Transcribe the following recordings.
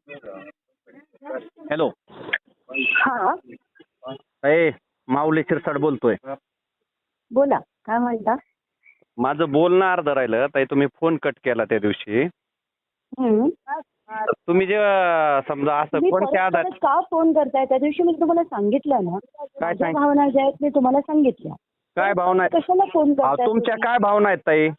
Hello. हा ए माऊली शिरसाट बोलतोय. बोला, काय म्हणता? माझं बोलणं अर्ध राहिलं ताई, तुम्ही फोन कट केला त्या दिवशी. हम्म. तुम्ही जेव्हा समजा असं तुम्ही कोणत्या परत आधार परत का फोन करताय? त्या दिवशी मी तुम्हाला सांगितलं ना, काय माझ्या सांग भावना ज्या आहेत मी तुम्हाला सांगितल्या. काय भावना आहेत? कशाला फोन अहो, करताय तुमच्या तुम्ही? काय भावना आहेत ताई?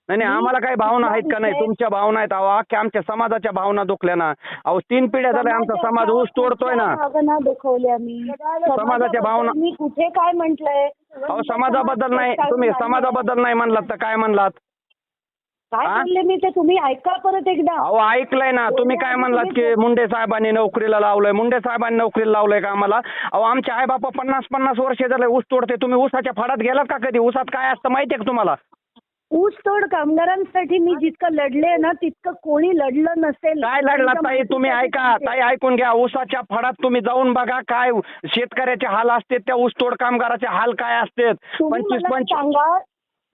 नाही नाही, मी आम्हाला काय भावना आहेत का नाही? विषय- तुमच्या भावना आहेत. अहो अख्ख्या आमच्या समाजाच्या भावना दुखल्या ना. अहो 3 पिढ्या झाल्या आमचा समाज ऊस तोडतोय ना. कुठल्या भावना दुखवल्या मी? समाजाच्या भावना- मी कुठे काय म्हंटलय? अहो समाजाबद्दल नाही, तुम्ही समाजाबद्दल नाही म्हणलात तर काय म्हणलात? काय हा? बोलले मी ते तुम्ही ऐका परत एकदा. अहो ऐकलंय ना. तुम्ही काय म्हणलात की मुंडे साहेबांनी नोकरीला लावलंय. मुंडे साहेबांनी नोकरीला लावलंय का आम्हाला? अहो आमचे आई बापा 50-50 वर्ष झाले ऊस तोडते. तुम्ही ऊसाच्या फडात गेलात का कधी? ऊसात काय असतं माहितीये का तुम्हाला? ऊसतोड कामगारांसाठी मी जितकं लढले ना तितकं कोणी लढलं नसेल. काय लढला ताई? तुम्ही ऐका ताई, ऐकून घ्या. ऊसाच्या फडात तुम्ही जाऊन बघा काय शेतकऱ्याचे हाल असते, त्या ऊसतोड कामगाराचे हाल काय असतात. तुम्ही मला सांगा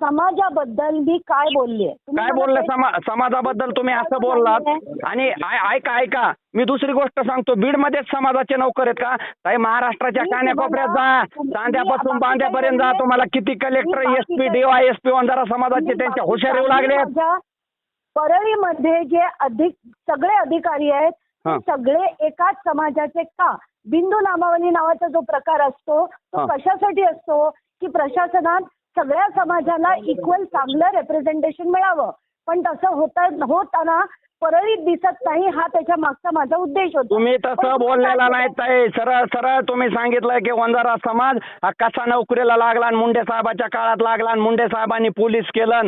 समाजाबद्दल मी काय बोलले? काय बोललं? समाजाबद्दल तुम्ही असं बोललात. आणि ऐका मी दुसरी गोष्ट सांगतो. बीडमध्येच समाजाचे नोकर आहेत का ताई? महाराष्ट्राच्या कान्याकोपऱ्यात जा, चांद्यापासून बांद्यापर्यंत जा. तुम्हाला किती कलेक्टर, एसपी, DYSP जरा समाजाचे त्यांच्या हुशार येऊ लागले. परळीमध्ये जे सगळे अधिकारी आहेत ते सगळे एकाच समाजाचे का? बिंदू नामावली नावाचा जो प्रकार असतो तो कशासाठी असतो की प्रशासनात सगळ्या समाजाला इक्वल चांगलं रिप्रेझेंटेशन मिळावं. पण तसं होताना परळीत दिसत नाही. हा त्याच्या मागचा माझा उद्देश होता. तुम्ही तसं बोललेला नाही ताई. सरळ सरळ तुम्ही सांगितलं की वंजारा समाज हा कसा नोकरीला लागला आणि मुंडे साहेबाच्या काळात लागला आणि मुंडे साहेबांनी पोलीस केलं.